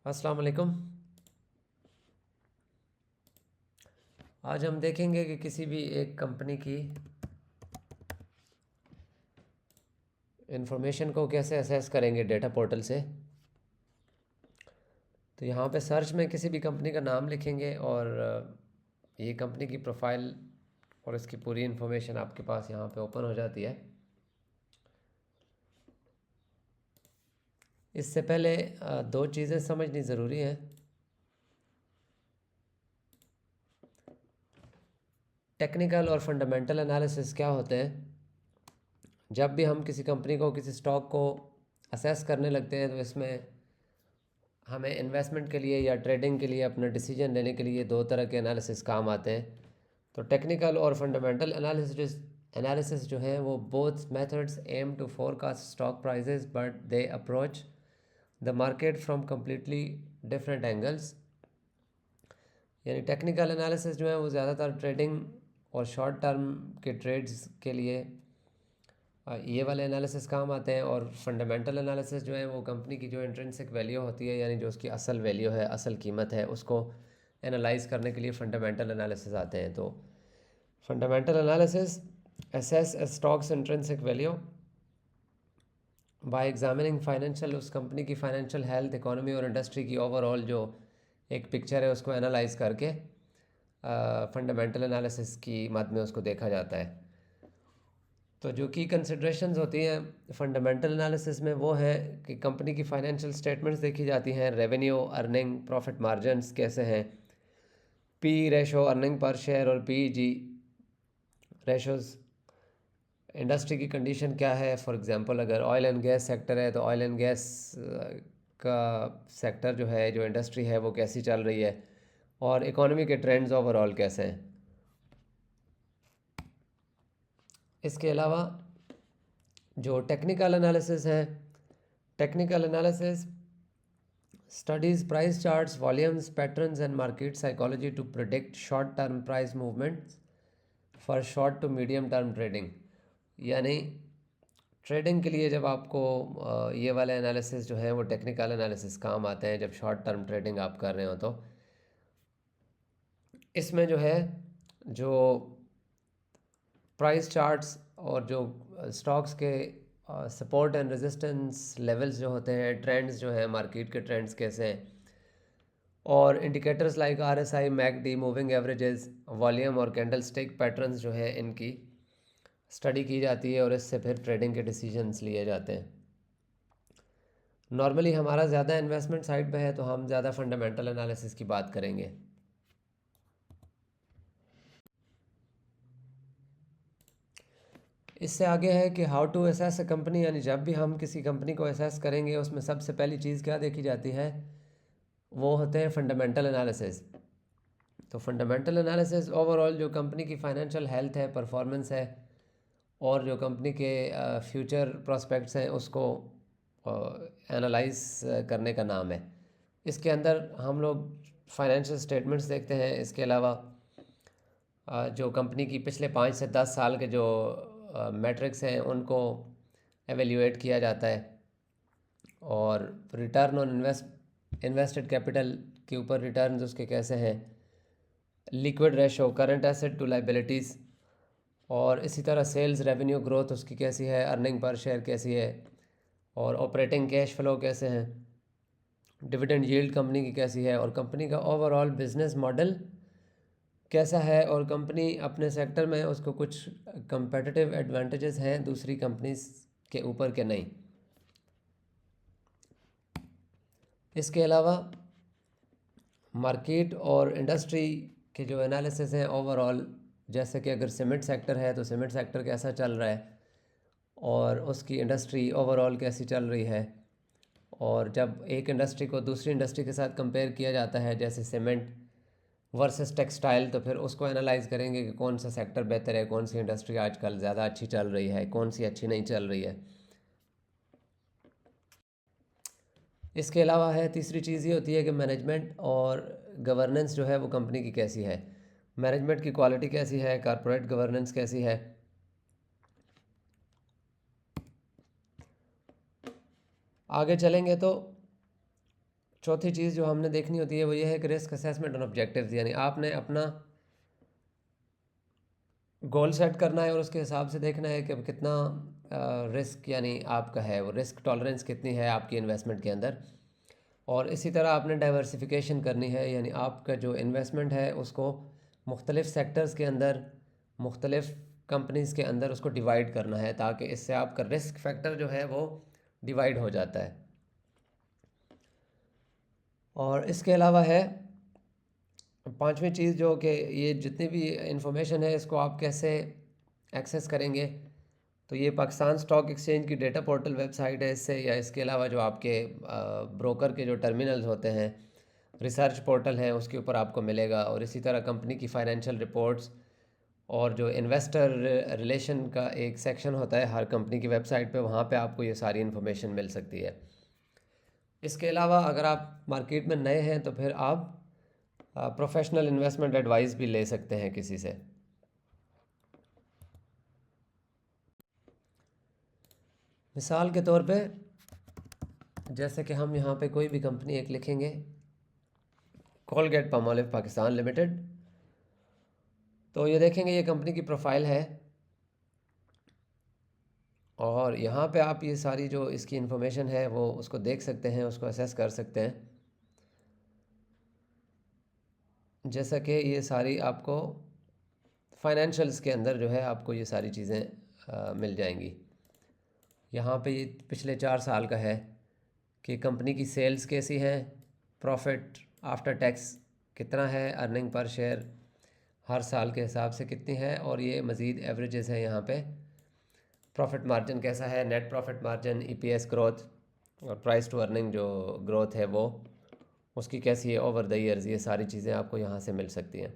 अस्सलाम वालेकुम। आज हम देखेंगे कि किसी भी एक कंपनी की इंफॉर्मेशन को कैसे असेस करेंगे डेटा पोर्टल से। तो यहाँ पे सर्च में किसी भी कंपनी का नाम लिखेंगे और ये कंपनी की प्रोफाइल और इसकी पूरी इन्फॉर्मेशन आपके पास यहाँ पे ओपन हो जाती है। इससे पहले दो चीज़ें समझनी ज़रूरी हैं। टेक्निकल और फंडामेंटल एनालिसिस क्या होते हैं। जब भी हम किसी कंपनी को, किसी स्टॉक को असेस करने लगते हैं तो इसमें हमें इन्वेस्टमेंट के लिए या ट्रेडिंग के लिए अपना डिसीजन लेने के लिए दो तरह के एनालिसिस काम आते हैं। तो टेक्निकल और फंडामेंटल एनालिसिस जो है वो both methods aim to forecast stock prices but they approach the market from completely different angles. यानी टेक्निकल एनालिसिस जो है वो ज़्यादातर ट्रेडिंग और शॉर्ट टर्म के ट्रेड्स के लिए ये वाले एनालिसिस काम आते हैं। और फंडामेंटल एनालिसिस जो है वो कंपनी की जो इंट्रिंसिक वैल्यू होती है, यानी जो उसकी असल वैल्यू है, असल कीमत है, उसको एनालाइज करने के लिए फंडामेंटल एनालिसिस आते हैं। तो fundamental analysis assess a stocks intrinsic value by examining financial, उस कंपनी की फाइनेंशियल हेल्थ, इकोनॉमी और इंडस्ट्री की ओवरऑल जो एक पिक्चर है उसको एनालाइज करके फंडामेंटल एनालिसिस की मद में उसको देखा जाता है। तो जो की कंसिड्रेशंस होती हैं फंडामेंटल एनालिसिस में वो है कि कंपनी की फाइनेंशियल स्टेटमेंट्स देखी जाती हैं, रेवेन्यू, अर्निंग, प्रॉफिट मार्जिन्स कैसे हैं, P ratio, earning per share और पी जी रेशोज़, इंडस्ट्री की कंडीशन क्या है। फॉर एग्जांपल अगर ऑयल एंड गैस सेक्टर है तो ऑयल एंड गैस का सेक्टर जो है, जो इंडस्ट्री है वो कैसी चल रही है, और इकोनॉमी के ट्रेंड्स ओवरऑल कैसे हैं। इसके अलावा जो टेक्निकल एनालिसिस है, technical analysis studies price charts, volumes, patterns and market psychology to predict short term price movements for short to medium term trading। यानी ट्रेडिंग के लिए जब आपको ये वाले एनालिसिस जो है वो टेक्निकल एनालिसिस काम आते हैं, जब शॉर्ट टर्म ट्रेडिंग आप कर रहे हो तो इसमें जो है, जो प्राइस चार्ट्स और जो स्टॉक्स के सपोर्ट एंड रेजिस्टेंस लेवल्स जो होते हैं, ट्रेंड्स जो हैं, मार्केट के ट्रेंड्स कैसे हैं, और indicators like RSI, McD, moving averages, volume और कैंडल स्टिक पैटर्न्स जो है इनकी स्टडी की जाती है और इससे फिर ट्रेडिंग के डिसीजंस लिए जाते हैं। नॉर्मली हमारा ज़्यादा इन्वेस्टमेंट साइड पे है तो हम ज़्यादा फंडामेंटल एनालिसिस की बात करेंगे। इससे आगे है कि how to assess a company, यानी जब भी हम किसी कंपनी को असेस करेंगे उसमें सबसे पहली चीज़ क्या देखी जाती है, वो होते हैं फंडामेंटल एनालिसिस। तो फंडामेंटल एनालिसिस ओवरऑल जो कंपनी की फाइनेंशियल हेल्थ है, परफॉर्मेंस है, और जो कंपनी के फ्यूचर प्रोस्पेक्ट्स हैं उसको एनालाइज करने का नाम है। इसके अंदर हम लोग फाइनेंशियल स्टेटमेंट्स देखते हैं। इसके अलावा जो कंपनी की पिछले 5 से 10 साल के जो मैट्रिक्स हैं उनको एवेल्यूएट किया जाता है, और रिटर्न ऑन इन्वेस्टेड कैपिटल के ऊपर रिटर्न्स उसके कैसे हैं, liquid ratio, current asset to liabilities, और इसी तरह सेल्स रेवेन्यू ग्रोथ उसकी कैसी है, अर्निंग पर शेयर कैसी है, और ऑपरेटिंग कैश फ्लो कैसे हैं, डिविडेंड यील्ड कंपनी की कैसी है, और कंपनी का ओवरऑल बिजनेस मॉडल कैसा है, और कंपनी अपने सेक्टर में उसको कुछ कंपेटिटिव एडवांटेजेस हैं दूसरी कंपनीज के ऊपर के नहीं। इसके अलावा मार्केट और इंडस्ट्री के जो एनालिसिस हैं ओवरऑल, जैसे कि अगर सीमेंट सेक्टर है तो सीमेंट सेक्टर कैसा चल रहा है और उसकी इंडस्ट्री ओवरऑल कैसी चल रही है। और जब एक इंडस्ट्री को दूसरी इंडस्ट्री के साथ कंपेयर किया जाता है, जैसे सीमेंट वर्सेस टेक्सटाइल, तो फिर उसको एनालाइज करेंगे कि कौन सा सेक्टर बेहतर है, कौन सी इंडस्ट्री आजकल ज़्यादा अच्छी चल रही है, कौन सी अच्छी नहीं चल रही है। इसके अलावा है तीसरी चीज़ ये होती है कि मैनेजमेंट और गवर्नेंस जो है वो कंपनी की कैसी है, मैनेजमेंट की क्वालिटी कैसी है, कॉरपोरेट गवर्नेंस कैसी है। आगे चलेंगे तो चौथी चीज़ जो हमने देखनी होती है वो ये है कि रिस्क असेसमेंट और ऑब्जेक्टिव्स, यानी आपने अपना गोल सेट करना है और उसके हिसाब से देखना है कि अब कितना रिस्क यानी आपका है, वो रिस्क टॉलरेंस कितनी है आपकी इन्वेस्टमेंट के अंदर। और इसी तरह आपने डाइवर्सिफिकेशन करनी है, यानी आपका जो इन्वेस्टमेंट है उसको मुख्तलिफ़ सेक्टर्स के अंदर, मुख्तलिफ़ कंपनीज़ के अंदर उसको डिवाइड करना है, ताकि इससे आपका रिस्क फैक्टर जो है वो डिवाइड हो जाता है। और इसके अलावा है पांचवी चीज़, जो कि ये जितनी भी इंफॉर्मेशन है इसको आप कैसे एक्सेस करेंगे, तो ये पाकिस्तान स्टॉक एक्सचेंज की डेटा पोर्टल वेबसाइट है इससे, या इसके अलावा जो आपके ब्रोकर के जो टर्मिनल्स होते हैं, रिसर्च पोर्टल हैं, उसके ऊपर आपको मिलेगा। और इसी तरह कंपनी की फाइनेंशियल रिपोर्ट्स और जो इन्वेस्टर रिलेशन का एक सेक्शन होता है हर कंपनी की वेबसाइट पे, वहाँ पे आपको ये सारी इन्फॉर्मेशन मिल सकती है। इसके अलावा अगर आप मार्केट में नए हैं तो फिर आप प्रोफेशनल इन्वेस्टमेंट एडवाइस भी ले सकते हैं किसी से। मिसाल के तौर पे जैसे कि हम यहाँ पे कोई भी कंपनी एक लिखेंगे, कोलगेट पामोलिव पाकिस्तान लिमिटेड, तो ये देखेंगे ये कंपनी की प्रोफाइल है और यहाँ पे आप ये सारी जो इसकी इन्फॉर्मेशन है वो उसको देख सकते हैं, उसको असेस कर सकते हैं। जैसा कि ये सारी आपको फाइनेंशियल्स के अंदर जो है आपको ये सारी चीज़ें मिल जाएंगी। यहाँ पे ये पिछले 4 साल का है कि कंपनी की सेल्स कैसी हैं, प्रॉफिट आफ्टर टैक्स कितना है, अर्निंग पर शेयर हर साल के हिसाब से कितनी है, और ये मज़ीद एवरेजेस है यहाँ पे। प्रॉफिट मार्जिन कैसा है, net profit margin, EPS growth और प्राइस टू अर्निंग जो ग्रोथ है वो उसकी कैसी है ओवर द ईयर्स, ये सारी चीज़ें आपको यहाँ से मिल सकती हैं।